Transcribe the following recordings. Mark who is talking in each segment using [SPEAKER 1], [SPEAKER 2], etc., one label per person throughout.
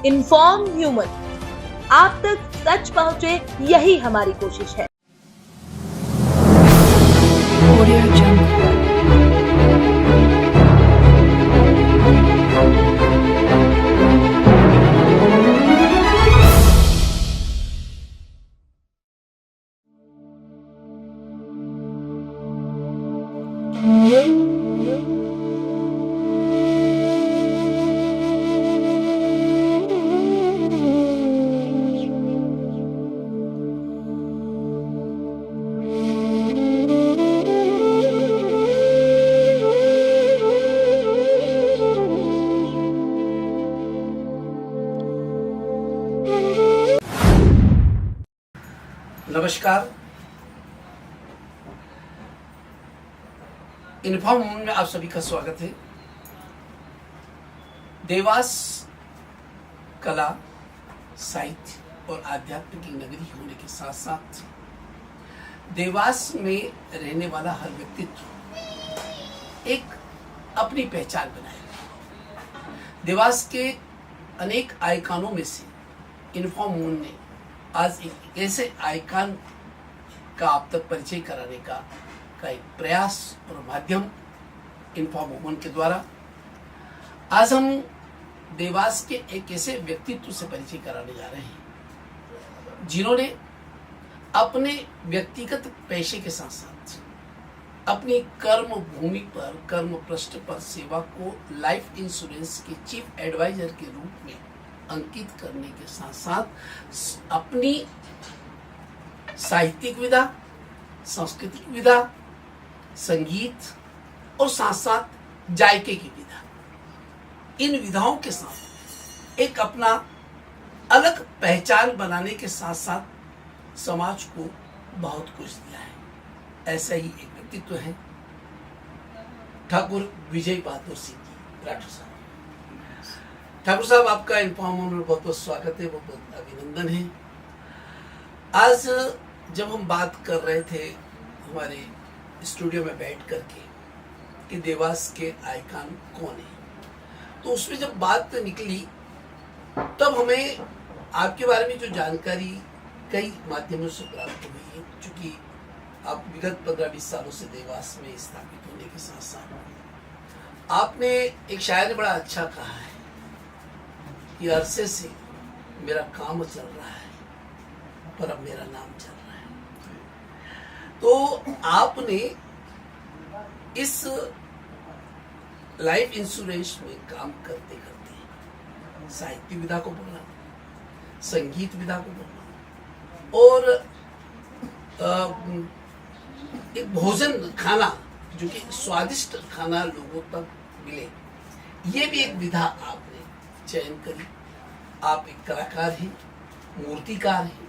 [SPEAKER 1] Inform human, आप तक सच पहुंचे, यही हमारी कोशिश है।
[SPEAKER 2] नमस्कार, इन्फॉर्म ह्यूमन में आप सभी का स्वागत है। देवास कला, साहित्य और आध्यात्म की नगरी होने के साथ साथ देवास में रहने वाला हर व्यक्तित्व एक अपनी पहचान बनाए। देवास के अनेक आइकॉनों में से इन्फॉर्म ह्यूमन ने आज एक ऐसे आइकॉन का आप तक परिचय कराने का एक प्रयास और माध्यम इन्फॉर्म ह्यूमन के द्वारा आज हम देवास के एक ऐसे व्यक्तित्व से परिचय कराने जा रहे हैं जिन्होंने अपने व्यक्तिगत पेशे के साथ साथ अपनी कर्म भूमि पर, कर्म पृष्ठ पर सेवा को लाइफ इंश्योरेंस के चीफ एडवाइजर के रूप में अंकित करने के साथ साथ अपनी साहित्यिक विधा, सांस्कृतिक विधा, संगीत और साथ साथ जायके की विधा, इन विधाओं के साथ एक अपना अलग पहचान बनाने के साथ साथ समाज को बहुत कुछ दिया है। ऐसा ही एक व्यक्तित्व है ठाकुर विजय बहादुर सिंह जी राठौर साहब। ठाकुर साहब, आपका इन्फॉर्म में बहुत बहुत स्वागत है, बहुत बहुत अभिनंदन है। आज जब हम बात कर रहे थे हमारे स्टूडियो में बैठ करके कि देवास के आइकॉन कौन है, तो उसमें जब बात निकली तब हमें आपके बारे में जो जानकारी कई माध्यमों से प्राप्त हुई है। चूंकि आप विगत 15-20 सालों से देवास में स्थापित होने के साथ साथ आपने एक शायर ने बड़ा अच्छा कहा है कि अरसे से मेरा काम चल रहा है पर अब मेरा नाम चल रहा है। तो आपने इस लाइफ इंश्योरेंस में काम करते करते साहित्य विधा को बोलना, संगीत विधा को बोलना और एक भोजन खाना जो कि स्वादिष्ट खाना लोगों तक मिले, ये भी एक विधा आपने चयन करी। आप एक कलाकार हैं, मूर्तिकार हैं।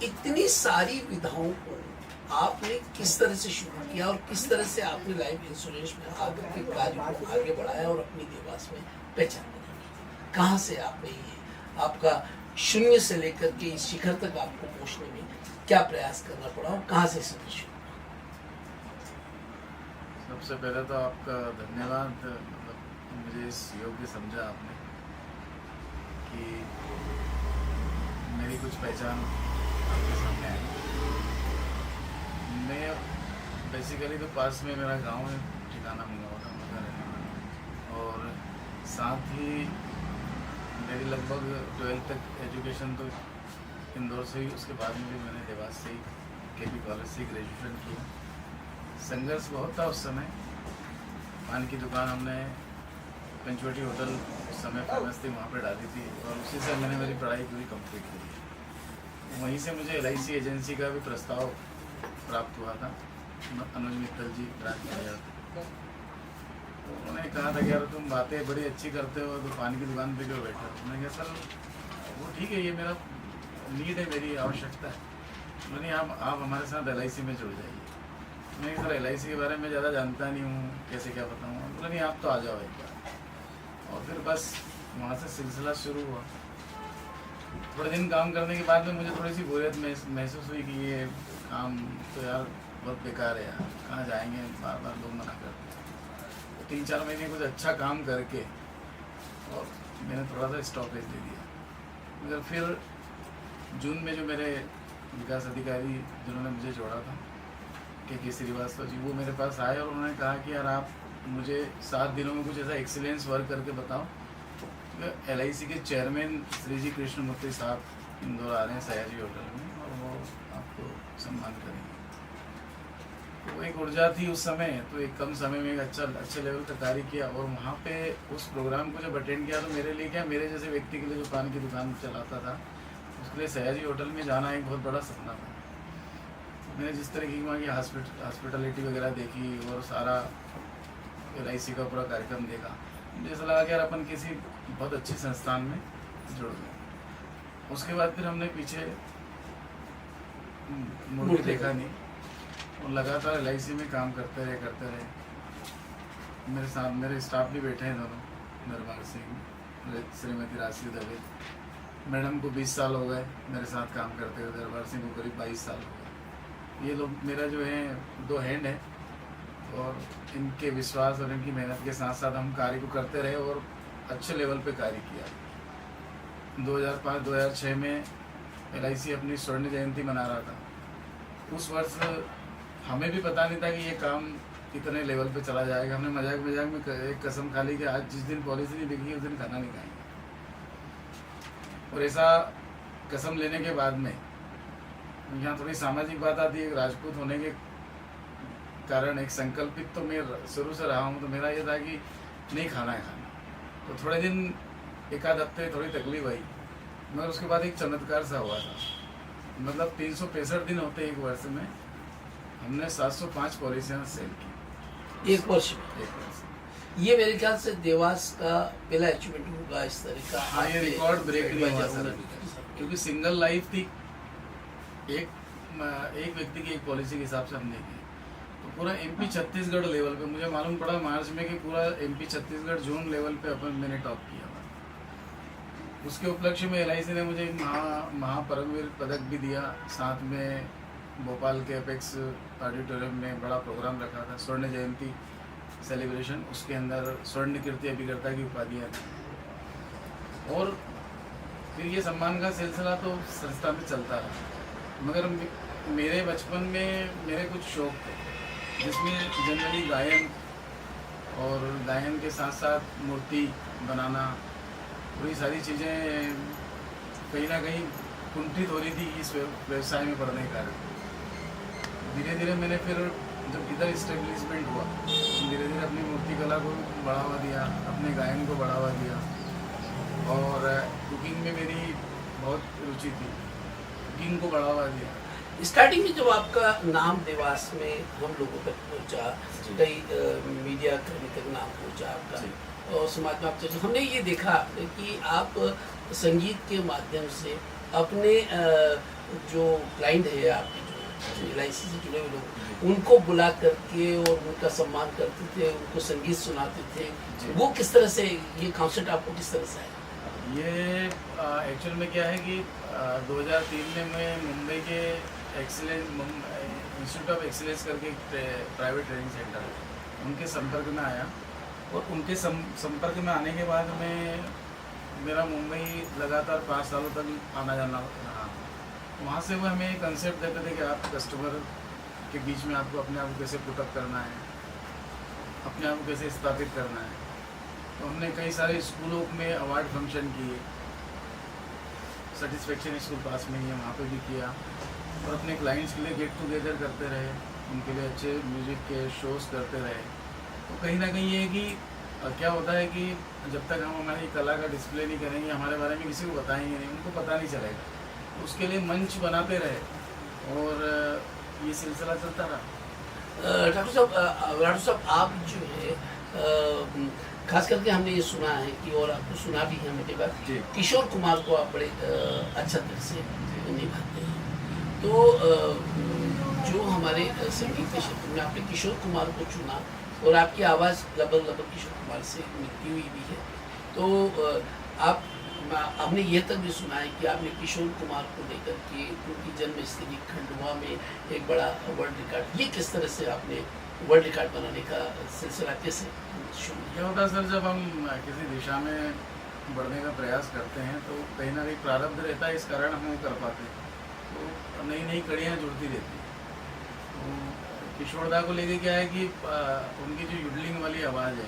[SPEAKER 2] इतनी सारी विधाओं को आपने किस तरह से शुरू किया और किस तरह से आपने लाइफ इंश्योरेंस में आगे के कार्य को आगे बढ़ाया और अपनी देवास में पहचान बनाई? कहाँ से आपने ये आपका शून्य से लेकर के इस शिखर तक आपको पहुंचने में क्या प्रयास करना पड़ा और कहाँ से शुरू हुआ?
[SPEAKER 3] सबसे पहले तो आपका धन्यवाद, मुझे इस योग्य समझा आपने कि मेरी कुछ पहचान आपके सामने आई। मैं बेसिकली तो पास में मेरा गांव है, ठिकाना मंगवाता मगर रहने वाला, और साथ ही मेरी लगभग 12th तक एजुकेशन तो इंदौर से ही, उसके बाद में भी मैंने देवास से ही केपी कॉलेज से ग्रेजुएशन किया। संघर्ष बहुत था उस समय। पान की दुकान हमने पंचवटी होटल उस समय फेमस थी, वहाँ पर डाली थी और उसी से मैंने मेरी पढ़ाई पूरी कंप्लीट की। वहीं से मुझे LIC एजेंसी का भी प्रस्ताव प्राप्त हुआ था। अनुज मित्तल जी ब्रांच मैनेजर, उन्होंने कहा था कि यार तुम बातें बड़ी अच्छी करते हो तो पानी की दुकान पे क्यों बैठे हो। मैंने कहा सर वो ठीक है, ये मेरा नीड है, मेरी आवश्यकता है। मैंने आप हमारे साथ LIC में जुड़ जाइए। मैं सर LIC के बारे में ज़्यादा जानता नहीं हूँ, कैसे क्या बताऊँ। बोला नहीं, आप तो आ जाओ एक बार। और फिर बस वहाँ से सिलसिला शुरू हुआ। थोड़े दिन काम करने के बाद में मुझे थोड़ी सी बोरियत महसूस हुई कि ये काम तो यार बहुत बेकार है यार, कहाँ जाएंगे, बार बार लोग मना करते हैं। तो 3-4 महीने कुछ अच्छा काम करके और मैंने थोड़ा सा स्टॉपेज दे दिया। मगर फिर जून में जो मेरे विकास अधिकारी जिन्होंने मुझे जोड़ा था के श्रीवास्तव जी, वो मेरे पास आए और उन्होंने कहा कि यार आप मुझे 7 दिनों में कुछ ऐसा एक्सीलेंस वर्क करके बताओ। LIC के चेयरमैन श्री जी कृष्णमूर्ति साहब इंदौर आ रहे हैं सयाजी होटल में और वो आपको सम्मान करेंगे। तो वो एक ऊर्जा थी उस समय, तो एक कम समय में एक अच्छे लेवल का कार्य किया। और वहाँ पे उस प्रोग्राम को जब अटेंड किया तो मेरे लिए क्या, मेरे जैसे व्यक्ति के लिए जो पान की दुकान चलाता था उसके लिए सयाजी होटल में जाना एक बहुत बड़ा सपना था। मैंने जिस तरीके की वहाँ की हॉस्पिटलिटी वगैरह देखी और सारा LIC का पूरा कार्यक्रम देखा, मुझे ऐसा लगा कि यार अपन किसी बहुत अच्छे संस्थान में जुड़ गए। उसके बाद फिर हमने पीछे मुड़ के देखा नहीं और लगातार LIC में काम करते रहे। मेरे साथ मेरे स्टाफ भी बैठे हैं दोनों, दरबार सिंह, श्रीमती राशि दवे मैडम को 20 साल हो गए मेरे साथ काम करते हुए, दरबार सिंह को करीब 22 साल हो गए। ये लोग मेरा जो है 2 हैंड है और इनके विश्वास और इनकी मेहनत के साथ साथ हम कार्य को करते रहे और अच्छे लेवल पे कार्य किया। 2005-2006 में LIC अपनी स्वर्ण जयंती मना रहा था। उस वर्ष हमें भी पता नहीं था कि ये काम इतने लेवल पे चला जाएगा। हमने मजाक में एक कसम खा ली कि आज जिस दिन पॉलिसी नहीं बिकी उस दिन खाना नहीं खाएंगे। और ऐसा कसम लेने के बाद में यहाँ थोड़ी सामाजिक बात आती है। राजपूत होने के कारण एक संकल्पित तो मैं शुरू से रहा हूँ, तो मेरा ये था कि नहीं खाना है खाना। तो थोड़े दिन, 1-आध हफ्ते थोड़ी तकलीफ आई, मगर उसके बाद एक चमत्कार सा हुआ था। मतलब 365 दिन होते एक वर्ष में, हमने 705 पॉलिसियाँ सेल की
[SPEAKER 2] एक वर्ष में। ये मेरे ख्याल से देवास का पहला अचीवमेंट होगा इस तरह का।
[SPEAKER 3] हाँ, ये रिकॉर्ड ब्रेक नहीं हुआ सर, क्योंकि सिंगल लाइफ थी, एक व्यक्ति की एक पॉलिसी के हिसाब से हमने की। तो पूरा MP छत्तीसगढ़ लेवल पे मुझे मालूम पड़ा मार्च में कि पूरा MP छत्तीसगढ़ जोन लेवल पे अपन मैंने टॉप किया था। उसके उपलक्ष्य में LIC ने मुझे एक महापरमवीर पदक भी दिया। साथ में भोपाल के अपेक्स ऑडिटोरियम में बड़ा प्रोग्राम रखा था, स्वर्ण जयंती सेलिब्रेशन। उसके अंदर स्वर्ण कीर्ति अभिकर्ता की उपाधियाँ थी। और फिर ये सम्मान का सिलसिला तो संस्था में चलता रहा। मगर मेरे बचपन में मेरे कुछ शौक थे, जिसमें जनरली गायन और गायन के साथ साथ मूर्ति बनाना, पूरी सारी चीज़ें कहीं ना कहीं कुंठित हो रही थी इस व्यवसाय में पढ़ने के कारण। धीरे धीरे मैंने फिर जब इधर इस्टेब्लिशमेंट हुआ, धीरे धीरे अपनी मूर्ति कला को बढ़ावा दिया, अपने गायन को बढ़ावा दिया। और कुकिंग में मेरी बहुत रुचि थी, कुकिंग को बढ़ावा दिया।
[SPEAKER 2] स्टार्टिंग में जब आपका नाम देवास में हम लोगों तक पहुंचा, कई मीडिया कर्मी तक नाम पहुंचा आपका और समाज में आप चर्चा, हमने ये देखा कि आप संगीत के माध्यम से अपने जो क्लाइंट है आपके, जो LIC से जुड़े हुए लोग, उनको बुला करके और उनका सम्मान करते थे, उनको संगीत सुनाते थे। वो किस तरह से, ये कॉन्सेप्ट आपको किस तरह से आया?
[SPEAKER 3] ये एक्चुअल में क्या है कि 2003 में मैं मुंबई के इंस्टीट्यूट ऑफ एक्सीलेंस करके प्राइवेट ट्रेनिंग सेंटर है, उनके संपर्क में आया। और उनके संपर्क में आने के बाद में मेरा मुंबई लगातार 5 सालों तक आना जाना रहा। वहाँ से वो हमें कंसेप्ट देते थे कि आप कस्टमर के बीच में आपको अपने आप को कैसे पुटअप करना है, अपने आप को कैसे स्थापित करना है। तो हमने कई सारे स्कूलों में अवार्ड फंक्शन किए, सेटिस्फेक्शन स्कूल पास में ही है, वहाँ पे भी किया। और अपने क्लाइंट्स के लिए गेट टुगेदर करते रहे, उनके लिए अच्छे म्यूज़िक के शोज़ करते रहे। तो कहीं ना कहीं ये है कि क्या होता है कि जब तक हम हमारी कला का डिस्प्ले नहीं करेंगे, हमारे बारे में किसी को बताएंगे नहीं, उनको पता नहीं चलेगा। तो उसके लिए मंच बनाते रहे और ये सिलसिला चलता रहा।
[SPEAKER 2] डॉक्टर साहब आप जो है खास करके हमने ये सुना है कि, और आपको सुना भी है मेरे बात, किशोर कुमार को आप बड़े अच्छा तरह से निभाते हैं। तो जो हमारे संगीत के क्षेत्र में आपने किशोर कुमार को चुना और आपकी आवाज़ लगभग किशोर कुमार से मिलती हुई भी है। तो हमने ये तक भी सुना है कि आपने किशोर कुमार को लेकर के उनकी जन्मस्थली खंडवा में एक बड़ा वर्ल्ड रिकॉर्ड, ये किस तरह से आपने वर्ल्ड रिकॉर्ड बनाने का सिलसिला कैसे शुरू?
[SPEAKER 3] क्या होता है सर, जब हम किसी दिशा में बढ़ने का प्रयास करते हैं तो कहीं ना कहीं प्रारब्ध रहता है, इस कारण हम वो कर पाते हैं। तो नई नई कड़ियाँ जुड़ती रहती हैं। तो किशोर दा को लेके क्या है कि उनकी जो युडलिंग वाली आवाज़ है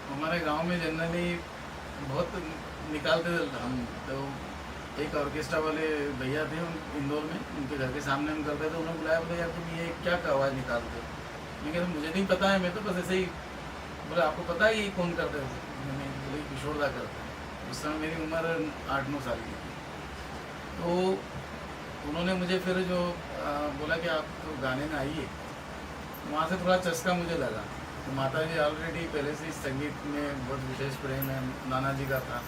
[SPEAKER 3] हमारे गांव में जनरली बहुत निकालते थे हम। तो एक ऑर्केस्ट्रा वाले भैया थे इंदौर में, उनके घर के सामने हम करते थे। उन्होंने बुलाया, बोले यार तुम ये क्या आवाज़ निकालते हो? मैं कहता मुझे नहीं पता है, मैं तो बस ऐसे ही। बोले आपको पता है ये कौन करते थे? मैंने बोले किशोर दा करते हैं। उस समय मेरी उम्र 8-9 साल की थी। तो उन्होंने मुझे फिर जो बोला कि आप तो गाने में आइए, वहाँ से थोड़ा चस्का मुझे लगा। तो माता जी ऑलरेडी पहले से संगीत में बहुत विशेष प्रेम है, नाना जी का था।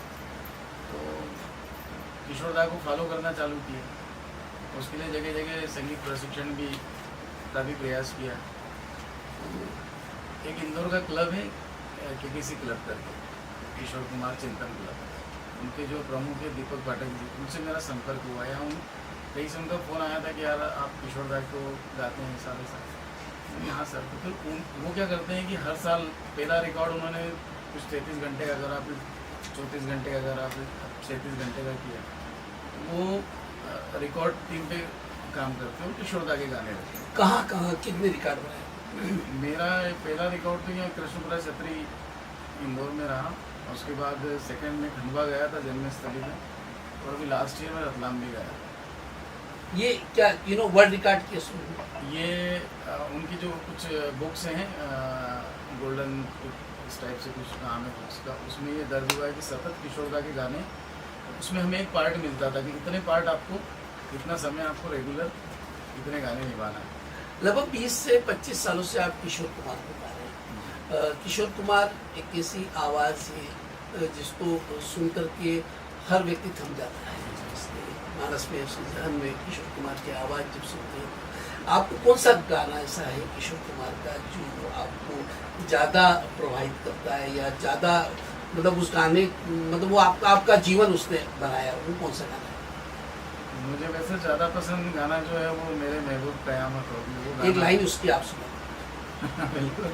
[SPEAKER 3] तो किशोर दा को फॉलो करना चालू किया। उसके लिए जगह जगह संगीत प्रशिक्षण भी का भी प्रयास किया। एक इंदौर का क्लब है KKC क्लब करके, किशोर कुमार चिंतन क्लब। उनके जो प्रमुख है दीपक पाठक जी, उनसे मेरा संपर्क हुआ। या उन कहीं से उनका फ़ोन आया था कि यार आप किशोर दा को गाते हैं सारे साल। हाँ सर। तो फिर वो क्या करते हैं कि हर साल पहला रिकॉर्ड उन्होंने कुछ 33 घंटे का करा, फिर 34 घंटे का करा, फिर 36 घंटे का किया। वो रिकॉर्ड टीम पे काम करते हैं, किशोर दा के गाने रहते हैं।
[SPEAKER 2] कहाँ कितने रिकॉर्ड बनाए?
[SPEAKER 3] मेरा पहला रिकॉर्ड तो यहाँ कृष्णपुरा छतरी इंदौर में रहा। उसके बाद सेकंड में खंडवा गया था जन्मस्थली में, और अभी लास्ट ईयर में रतलाम भी गया।
[SPEAKER 2] ये क्या वर्ल्ड रिकॉर्ड के
[SPEAKER 3] ये उनकी जो कुछ बुक्स हैं, गोल्डन इस टाइप से कुछ नाम है बुक्स का, उसमें ये दर्ज हुआ है कि सतत किशोर दा के गाने। उसमें हमें एक पार्ट मिलता था कि इतने पार्ट आपको, इतना समय आपको रेगुलर इतने गाने निभाना है।
[SPEAKER 2] लगभग 20 से 25 सालों से आप किशोर कुमार को गा रहे हैं। किशोर कुमार एक ऐसी आवाज़ है जिसको सुन करके हर व्यक्ति थम जाता है। मानस में, जहन में किशोर कुमार की आवाज़ जब सुनते हैं, आपको कौन सा गाना ऐसा है किशोर कुमार का जो आपको ज़्यादा प्रभावित करता है, या ज़्यादा मतलब उस गाने मतलब वो आपका जीवन उसने बनाया, वो कौन सा गाना है?
[SPEAKER 3] मुझे वैसे ज़्यादा पसंद गाना जो है वो मेरे महबूब कयामत होगी। वो
[SPEAKER 2] एक लाइन उसकी आप सुनो।
[SPEAKER 3] बिल्कुल।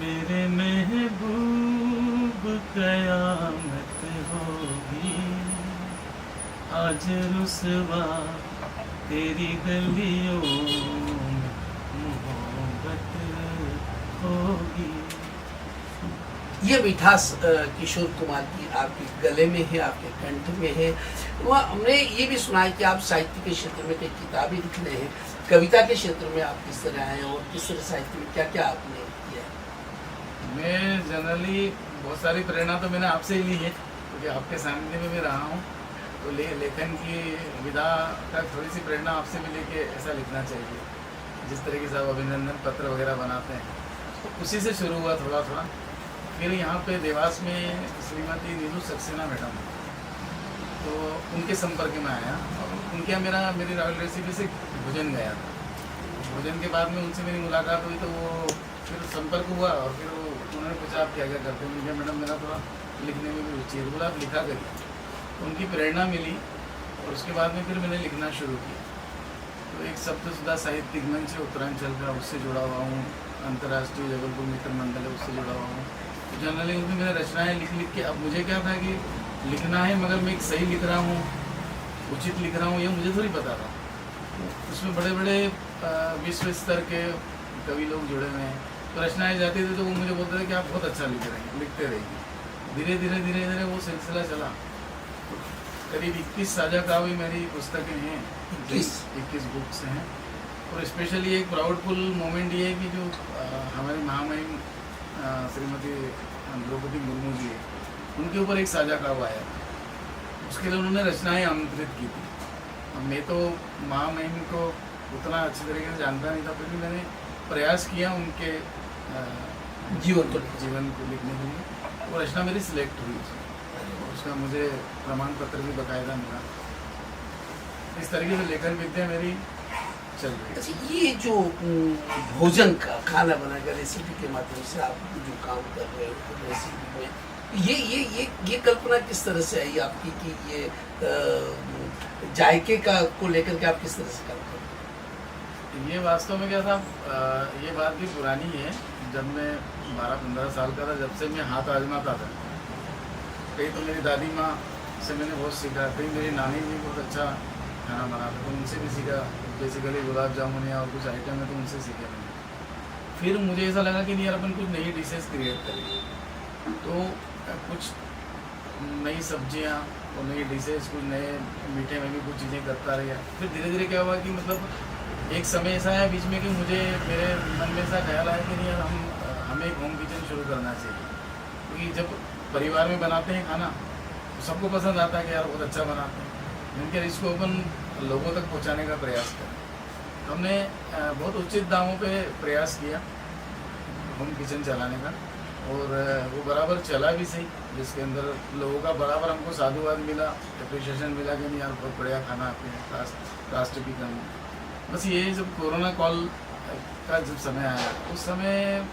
[SPEAKER 3] मेरे महबूब कयामत होगी, आज रुसवा तेरी गलियों में मोहब्बत होगी।
[SPEAKER 2] ये मिठास किशोर कुमार की आपके गले में है, आपके कंठ में है। वह हमने ये भी सुना है कि आप साहित्य के क्षेत्र में कई किताबें लिख रहे हैं, कविता के क्षेत्र में आप किस तरह आए और किस तरह साहित्य में क्या क्या आपने किया?
[SPEAKER 3] मैं जनरली बहुत सारी प्रेरणा तो मैंने आपसे ही ली है, क्योंकि आपके सामने में मैं रहा हूँ। तो लेखन की विधा का थोड़ी सी प्रेरणा आपसे भी लेके ऐसा लिखना चाहिए, जिस तरीके से आप अभिनंदन पत्र वगैरह बनाते हैं, तो उसी से शुरू हुआ थोड़ा थोड़ा। फिर यहाँ पे देवास में श्रीमती नीलू सक्सेना मैडम, तो उनके संपर्क में आया, और उनके यहाँ मेरी रॉयल रेसिपी से भोजन गया था। भोजन के बाद में उनसे मेरी मुलाकात हुई, तो वो फिर संपर्क हुआ, और फिर उन्होंने पूछा आप क्या क्या करते हैं। मुझे मैडम मेरा थोड़ा लिखने में भी रुचि है, बोला आप लिखा करिए। तो उनकी प्रेरणा मिली, और उसके बाद में फिर मैंने लिखना शुरू किया। तो एक सप्तसुधा साहित्यिक मंच है उत्तरांचल का, उससे जुड़ा हुआ हूँ। अंतर्राष्ट्रीय जबलपुर मित्र मंडल है, उससे जुड़ा हुआ हूँ। तो जनरली उनमें मैंने रचनाएँ लिख के, अब मुझे क्या था कि लिखना है, मगर मैं एक सही लिख रहा हूँ, उचित लिख रहा हूँ, ये मुझे थोड़ी पता था। उसमें बड़े बड़े विश्व स्तर के कवि लोग जुड़े हुए हैं, तो रचनाएँ जाती थी तो वो मुझे बोलते थे कि आप बहुत अच्छा लिखते रहिए। धीरे धीरे वो सिलसिला चला। तो करीब 21 साझा काव्य मेरी पुस्तकें हैं, 21 बुक्स हैं। और स्पेशली एक प्राउडफुल मोमेंट ये है कि जो हमारी महामहिम श्रीमती द्रौपदी मुर्मू जी है, उनके ऊपर एक साझा काव्य आया था। उसके लिए उन्होंने रचनाएँ आमंत्रित की थी। मैं तो महामहिम को उतना अच्छी तरीके से जानता नहीं था, फिर भी मैंने प्रयास किया उनके
[SPEAKER 2] जीवन
[SPEAKER 3] को लिखने के लिए। वो रचना मेरी सिलेक्ट हुई, उसका मुझे प्रमाण पत्र भी बकायदा मिला। इस तरीके से लेखन विद्या मेरी चल रही है।
[SPEAKER 2] अच्छा, ये जो भोजन का खाना बनाकर रेसिपी के माध्यम से आप जो काम कर रहे हो रेसिपी में, ये कल्पना किस तरह से आई आपकी कि ये जायके का को लेकर के आप किस तरह से काम करते हैं?
[SPEAKER 3] ये वास्तव में क्या था, ये बात भी पुरानी है। जब मैं 12-15 साल का था, जब से मैं हाथ आजमाता था। कहीं तो मेरी दादी माँ से मैंने बहुत सीखा, कहीं मेरी नानी भी बहुत अच्छा खाना बनाते तो उनसे भी सीखा। बेसिकली गुलाब जामुन या और कुछ आइटम है तो उनसे सीखे मैंने। फिर मुझे ऐसा लगा कि नहीं यार, अपन कुछ नई डिशेस क्रिएट करें। तो कुछ नई सब्जियां और नई डिशेस, कुछ नए मीठे में भी कुछ चीज़ें करता रहा। फिर धीरे धीरे क्या हुआ कि मतलब एक समय ऐसा आया बीच में कि मुझे मेरे मन में ऐसा ख्याल आया कि नहीं यार, हमें एक होम किचन शुरू करना चाहिए। क्योंकि जब परिवार में बनाते हैं खाना तो सबको पसंद आता है कि यार बहुत अच्छा बनाते हैं, लेकिन इसको अपन लोगों तक पहुंचाने का प्रयास करें। हमने बहुत उचित दामों पे प्रयास किया होम किचन चलाने का, और वो बराबर चला भी सही, जिसके अंदर लोगों का बराबर हमको साधुवाद मिला, अप्रिशिएशन मिला कि नहीं यार बहुत बढ़िया खाना आपके कास्ट भी कम। बस ये जब कोरोना कॉल का जब समय आया उस समय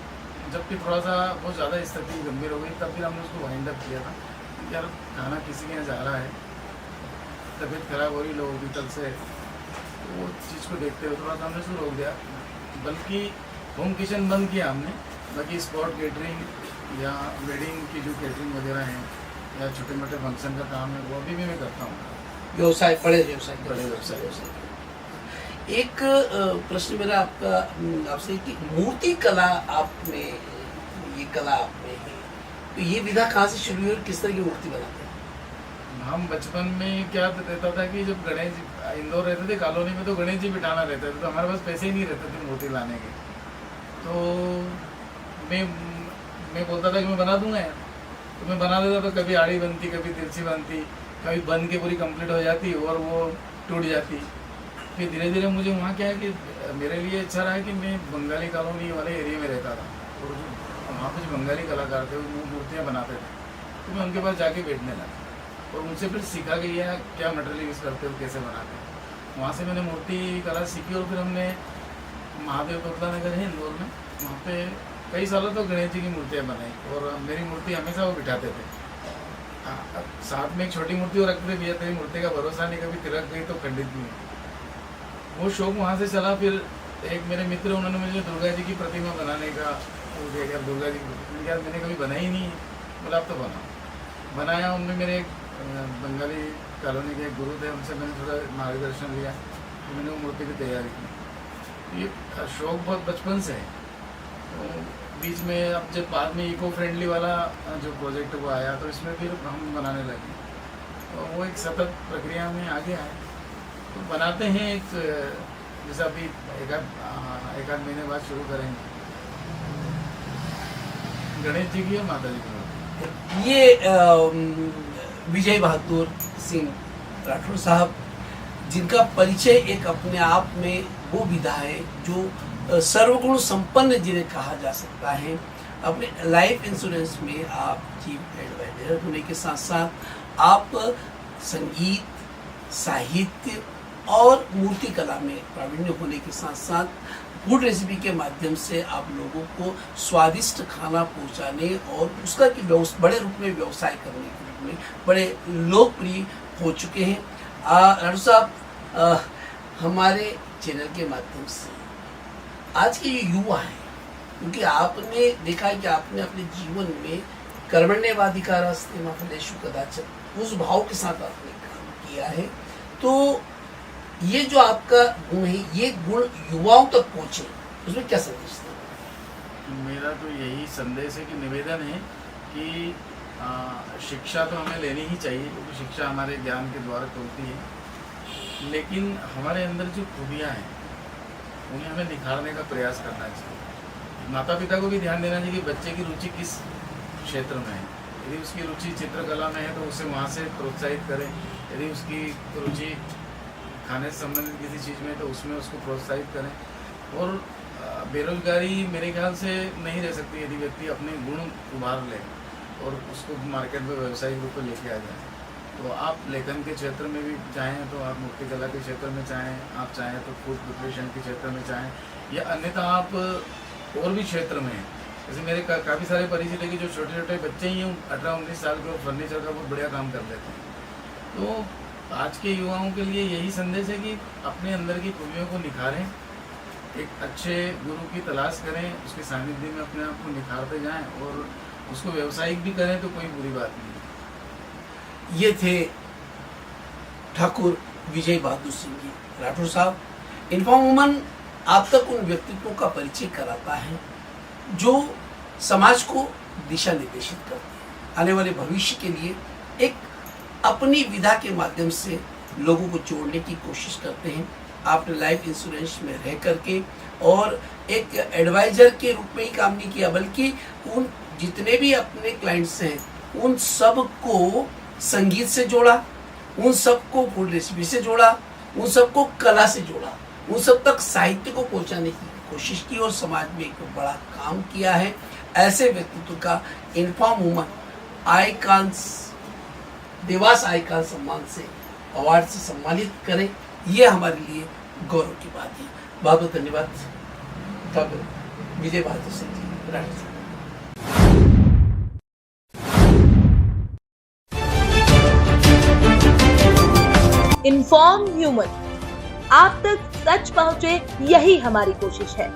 [SPEAKER 3] जबकि थोड़ा सा बहुत ज़्यादा स्थिति गंभीर हो गई, तब फिर हमने उसको वाइंड अप किया था कि यार खाना किसी के यहाँ जा रहा है, तबीयत खराब हो रही लोगों की तरफ से, वो चीज़ को देखते हुए थोड़ा सा हमने उसको रोक दिया। बल्कि होम किचन बंद किया हमने, बाकी स्पॉट केटरिंग या वेडिंग की जो केटरिंग वगैरह हैं या छोटे मोटे फंक्शन का काम है वो अभी भी मैं करता हूँ।
[SPEAKER 2] व्यवसाय, बड़े
[SPEAKER 3] बड़े व्यवसाय।
[SPEAKER 2] एक प्रश्न मेरा आपसे कि मूर्ति कला आप में, ये कला आप में है, तो ये विधा कहाँ से शुरू हुई और किस तरह की मूर्ति बनाते हैं?
[SPEAKER 3] हम बचपन में क्या रहता था कि जब गणेश जी इंदौर रहते थे कॉलोनी में, तो गणेश जी बिठाना रहते थे, तो हमारे पास पैसे ही नहीं रहते थे मूर्ति लाने के। तो मैं बोलता था कि मैं बना दूंगा यार, तो मैं बना देता। तो कभी आड़ी बनती, कभी तिरछी बनती, कभी बन के पूरी कंप्लीट हो जाती और वो टूट जाती। फिर धीरे धीरे मुझे वहाँ क्या है कि मेरे लिए अच्छा रहा कि मैं बंगाली कॉलोनी वाले एरिया में रहता था, और वहाँ पे जो बंगाली कलाकार थे वो मूर्तियाँ बनाते थे, तो मैं उनके पास जाके बैठने लगा और उनसे फिर सीखा कि यह क्या मटेरियल यूज़ करते हो, कैसे बनाते हैं। वहाँ से मैंने मूर्ति कला सीखी और फिर हमने महादेव तोतला नगर है इंदौर में, वहाँ पे कई सालों तो गणेश जी की मूर्तियाँ बनाई और मेरी मूर्ति हमेशा वो बिठाते थे। साथ में एक छोटी मूर्ति और रखते भी, तेरी मूर्ति का भरोसा नहीं, कभी तिरक गई तो खंडित भी। वो शौक वहाँ से चला। फिर एक मेरे मित्र, उन्होंने मुझे दुर्गा जी की प्रतिमा बनाने का वो दिया, यार दुर्गा जी की यार मैंने कभी बनाई नहीं, बोला आप तो बनाया। उनमें मेरे एक बंगाली कॉलोनी के एक गुरु थे, उनसे मैंने थोड़ा मार्गदर्शन लिया, तो मैंने वो मूर्ति की तैयारी की। ये शौक बहुत बचपन से है। तो बीच में अब जब बाद में इको फ्रेंडली वाला जो प्रोजेक्ट वो आया, तो इसमें फिर हम बनाने लगे, तो वो एक सतत प्रक्रिया में आगे आए। तो बनाते हैं एक, जैसा अभी एक आध महीने बाद शुरू करेंगे गणेश जी की और माता जी की।
[SPEAKER 2] ये विजय बहादुर सिंह राठौर साहब, जिनका परिचय एक अपने आप में वो विधा है जो सर्वगुण संपन्न जिन्हें कहा जा सकता है। अपने लाइफ इंश्योरेंस में आप चीफ एडवाइजर होने के साथ साथ आप संगीत, साहित्य और मूर्ति कला में प्रावीण्य होने के साथ साथ फूड रेसिपी के माध्यम से आप लोगों को स्वादिष्ट खाना पहुंचाने और उसका कि बड़े रूप में व्यवसाय करने के रूप में बड़े लोकप्रिय हो चुके हैं। राठौर साहब, हमारे चैनल के माध्यम से आज के ये युवा हैं, क्योंकि आपने देखा है कि आपने अपने जीवन में कर्मण्येवाधिकारस्ते मा फलेषु कदाचन उस भाव के साथ आपने काम किया है, तो ये जो आपका गुण है, ये गुण युवाओं तक पहुंचे, उसमें क्या संदेश दें?
[SPEAKER 3] मेरा तो यही संदेश है कि निवेदन है कि शिक्षा तो हमें लेनी ही चाहिए, क्योंकि शिक्षा हमारे ज्ञान के द्वार खोलती है, लेकिन हमारे अंदर जो खूबियाँ हैं उन्हें हमें निखारने का प्रयास करना चाहिए। माता पिता को भी ध्यान देना चाहिए कि बच्चे की रुचि किस क्षेत्र में है। यदि उसकी रुचि चित्रकला में है तो उसे वहाँ से प्रोत्साहित करें, यदि उसकी रुचि खाने से संबंधित किसी चीज़ में तो उसमें उसको प्रोत्साहित करें। और बेरोजगारी मेरे ख्याल से नहीं रह सकती यदि व्यक्ति अपने गुण उभार ले और उसको मार्केट में व्यावसायिक रूप में लेके आ जाए। तो आप लेखन के क्षेत्र में भी चाहें, तो आप मूर्तिकला के क्षेत्र में चाहें, आप चाहें तो फूड प्रिपरेशन के क्षेत्र में चाहें, या अन्यथा आप और भी क्षेत्र में हैं। जैसे मेरे काफ़ी सारे परिचित है कि जो छोटे छोटे बच्चे ही हैं 18-19 साल के, फर्नीचर का बहुत बढ़िया काम कर लेते हैं। तो आज के युवाओं के लिए यही संदेश है कि अपने अंदर की खूबियों को निखारें एक अच्छे गुरु की तलाश करें, उसके सानिध्य में अपने आप को निखारते जाएं और उसको व्यवसायिक भी करें तो कोई बुरी बात नहीं।
[SPEAKER 2] ये थे ठाकुर विजय बहादुर सिंह जी राठौर साहब। इन्फॉर्म वुमन आप तक उन व्यक्तित्वों का परिचय कराता है जो समाज को दिशा निर्देशित करते हैं, आने वाले भविष्य के लिए एक अपनी विधा के माध्यम से लोगों को जोड़ने की कोशिश करते हैं। आपने लाइफ इंश्योरेंस में रह करके और एक एडवाइजर के रूप में ही काम नहीं किया, बल्कि उन जितने भी अपने क्लाइंट्स हैं उन सब को संगीत से जोड़ा, उन सबको फूड रेसिपी से जोड़ा, उन सबको कला से जोड़ा, उन सब तक साहित्य को पहुंचाने की कोशिश की और समाज में एक बड़ा काम किया है। ऐसे व्यक्तित्व का inform woman icons Dewas icon सम्मान से अवार्ड से सम्मानित करें, ये हमारे लिए गौरव की बात है। बहुत बहुत धन्यवाद ठाकुर विजय बहादुर सिंह जी राठौर साहब।
[SPEAKER 1] इन्फॉर्म ह्यूमन, आप तक सच पहुंचे, यही हमारी कोशिश है।